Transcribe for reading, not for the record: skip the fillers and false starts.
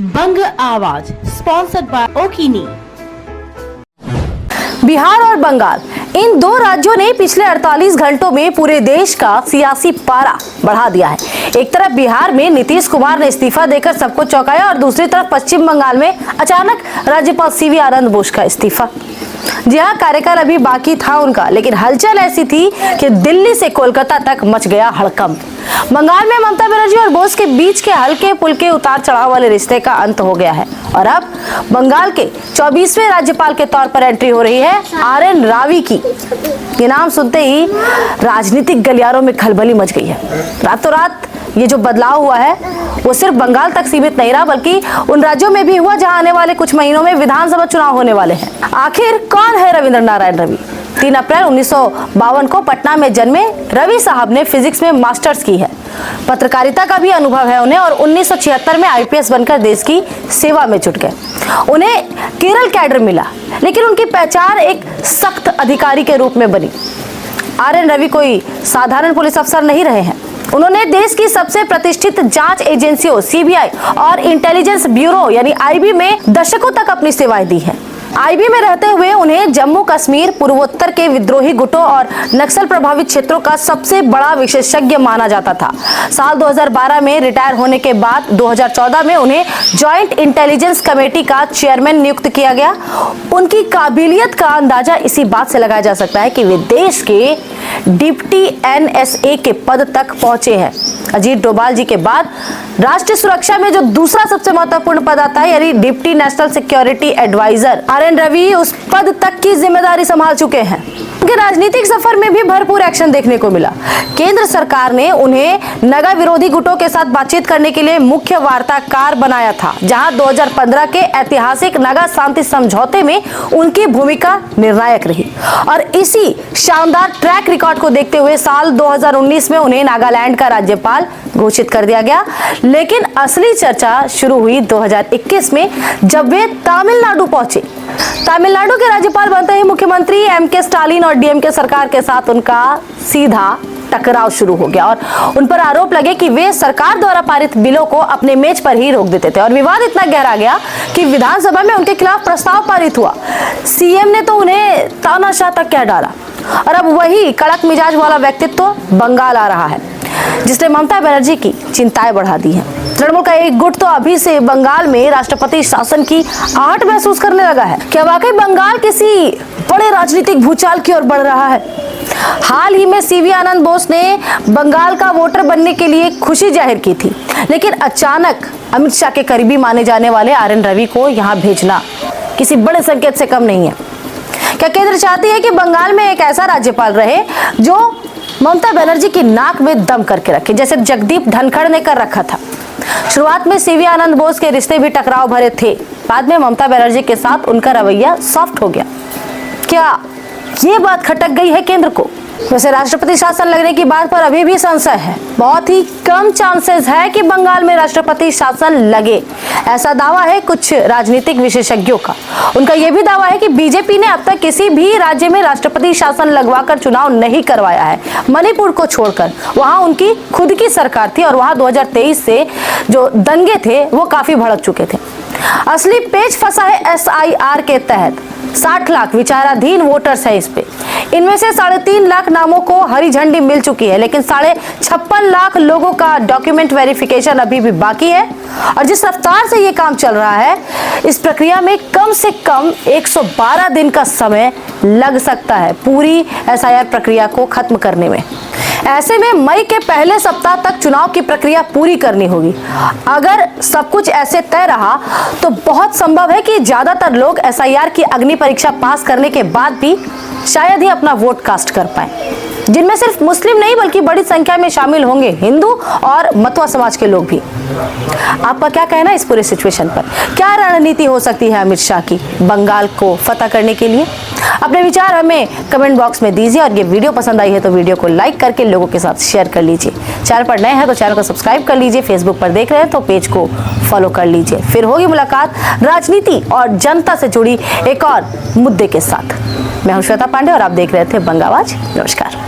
बंग आवाज sponsored by ओकिनी। Bihar और बंगाल, इन दो राज्यों ने पिछले 48 घंटों में पूरे देश का सियासी पारा बढ़ा दिया है। एक तरफ बिहार में नीतीश कुमार ने इस्तीफा देकर सबको चौंकाया और दूसरी तरफ पश्चिम बंगाल में अचानक राज्यपाल सीवी आनंद बोस का इस्तीफा। जी हाँ, कार्यकाल अभी बाकी था उनका, लेकिन हलचल ऐसी थी कि दिल्ली से कोलकाता तक मच गया हड़कंप। बंगाल में ममता बनर्जी और बोस के बीच के हल्के पुल्के उतार चढ़ाव वाले रिश्ते का अंत हो गया है और अब बंगाल के 24वें राज्यपाल के तौर पर एंट्री हो रही है आर.एन. रवि की। ये नाम सुनते ही राजनीतिक गलियारों में खलबली मच गई है। रातों रात ये जो बदलाव हुआ है वो सिर्फ बंगाल तक सीमित नहीं रहा, बल्कि उन राज्यों में भी हुआ जहां आने वाले कुछ महीनों में विधानसभा चुनाव होने वाले हैं। आखिर कौन है रविंद्र नारायण रवि? 3 अप्रैल 1952 को पटना में जन्मे रवि साहब ने फिजिक्स में मास्टर्स की है। पत्रकारिता का भी अनुभव है उन्हें और 1976 में आईपीएस बनकर देश की सेवा में जुट गए। उन्हें केरल कैडर मिला, लेकिन उनकी पहचान एक सख्त अधिकारी के रूप में बनी। आर.एन. रवि कोई साधारण पुलिस अफसर नहीं रहे हैं। उन्होंने देश की सबसे प्रतिष्ठित जांच एजेंसियों सीबीआई और इंटेलिजेंस ब्यूरो यानी आईबी में दशकों तक अपनी सेवाएं दी हैं। आईबी में रहते हुए उन्हें जम्मू कश्मीर, पूर्वोत्तर के विद्रोही गुटों और नक्सल प्रभावित क्षेत्रों का सबसे बड़ा विशेषज्ञ माना जाता था। साल 2012 में रिटायर होने के बाद 2014 में उन्हें जॉइंट इंटेलिजेंस कमेटी का चेयरमैन नियुक्त किया गया। उनकी काबिलियत का अंदाजा इसी बात से लगाया जा सकता है कि वे देश के डिप्टी एनएसए के पद तक पहुंचे हैं। अजीत डोभाल जी के बाद राष्ट्रीय सुरक्षा में जो दूसरा सबसे महत्वपूर्ण पद आता है यानी deputy national security adviser, R N. Ravi उस पद तक की जिम्मेदारी संभाल चुके हैं। उनके राजनीतिक सफर में भी भरपूर एक्शन देखने को मिला। केंद्र सरकार ने उन्हें नगा विरोधी गुटों के साथ बातचीत करने के लिए मुख्य वार्ताकार बनाया था, जहां 2015 के ऐतिहासिक नगा शांति समझौते में उनकी भूमिका निर्णायक रही। और इसी शानदार ट्रैक रिकॉर्ड को देखते हुए साल 2019 में उन्हें नागालैंड का राज्यपाल घोषित कर दिया गया। लेकिन असली चर्चा शुरू हुई 2021 में, जब वे तमिलनाडु पहुंचे। तमिलनाडु के राज्यपाल बनते ही मुख्यमंत्री एम.के. स्टालिन और डीएमके सरकार के साथ उनका सीधा टकराव शुरू हो गया और उन पर आरोप लगे कि वे सरकार द्वारा पारित बिलों को अपने मेज पर ही रोक देते थे। और विवाद इतना गहरा गया कि विधानसभा में उनके खिलाफ प्रस्ताव पारित हुआ। सीएम ने तो उन्हें तानाशाह तक कह डाला। और अब वही कड़क मिजाज वाला व्यक्तित्व बंगाल आ रहा है, जिसने ममता बनर्जी की चिंताएं बढ़ा दी हैं। तृणमूल का एक गुट तो अभी से बंगाल में राष्ट्रपति शासन की आहट महसूस करने लगा है। क्या वाकई बंगाल किसी बड़े राजनीतिक भूचाल की ओर बढ़ रहा है? हाल ही में सीवी आनंद बोस ने बंगाल का वोटर बनने के लिए खुशी जाहिर की थी, लेकिन अचानक अमित शाह के करीबी माने जाने वाले आर.एन. रवि को यहाँ भेजना किसी बड़े संकेत से कम नहीं है। क्या केंद्र चाहती है कि बंगाल में एक ऐसा राज्यपाल रहे जो ममता बनर्जी की नाक में दम करके रखे, जैसे जगदीप धनखड़ ने कर रखा था? शुरुआत में सीवी आनंद बोस के रिश्ते भी टकराव भरे थे, बाद में ममता बनर्जी के साथ उनका रवैया सॉफ्ट हो गया। क्या ये बात खटक गई है केंद्र को? वैसे राष्ट्रपति शासन लगने की बात पर अभी भी संशय है। बहुत ही कम चांसेस है कि बंगाल में राष्ट्रपति शासन लगे, ऐसा दावा है कुछ राजनीतिक विशेषज्ञों का। उनका यह भी दावा है कि बीजेपी ने अब तक किसी भी राज्य में राष्ट्रपति शासन लगवाकर चुनाव नहीं करवाया है, मणिपुर को छोड़कर। वहां उनकी खुद की सरकार थी और वहां 2023 से जो दंगे थे वो काफी भड़क चुके थे। असली पेच फंसा है एसआईआर के तहत। 60 लाख विचाराधीन वोटर्स है इस पे। इनमें से 3.5 लाख नामों को हरी झंडी मिल चुकी है, लेकिन 56.5 लाख लोगों का डॉक्यूमेंट वेरिफिकेशन अभी भी बाकी है। और जिस रफ्तार से ये काम चल रहा है, इस प्रक्रिया में कम से कम 112 दिन का समय लग सकता है पूरी एसआईआर प्रक्रिया को खत्म करने में। ऐसे में मई के पहले सप्ताह तक चुनाव की प्रक्रिया पूरी करनी होगी। अगर सब कुछ ऐसे तय रहा तो बहुत संभव है कि ज्यादातर लोग एसआईआर की अग्नि परीक्षा पास करने के बाद भी शायद ही अपना वोट कास्ट कर पाए, जिनमें सिर्फ मुस्लिम नहीं बल्कि बड़ी संख्या में शामिल होंगे हिंदू और मतवा समाज के लोग भी। आपका क्या कहना है इस पूरे सिचुएशन पर? क्या रणनीति हो सकती है अमित शाह की बंगाल को फतह करने के लिए? अपने विचार हमें कमेंट बॉक्स में दीजिए और ये वीडियो पसंद आई है तो वीडियो को लाइक करके लोगों के साथ शेयर कर लीजिए। चैनल पर नए हैं तो चैनल को सब्सक्राइब कर लीजिए। फेसबुक पर देख रहे हैं तो पेज को फॉलो कर लीजिए। फिर होगी मुलाकात राजनीति और जनता से जुड़ी एक और मुद्दे के साथ। मैं हूं श्वेता पांडे और आप देख रहे थे बंग आवाज। नमस्कार।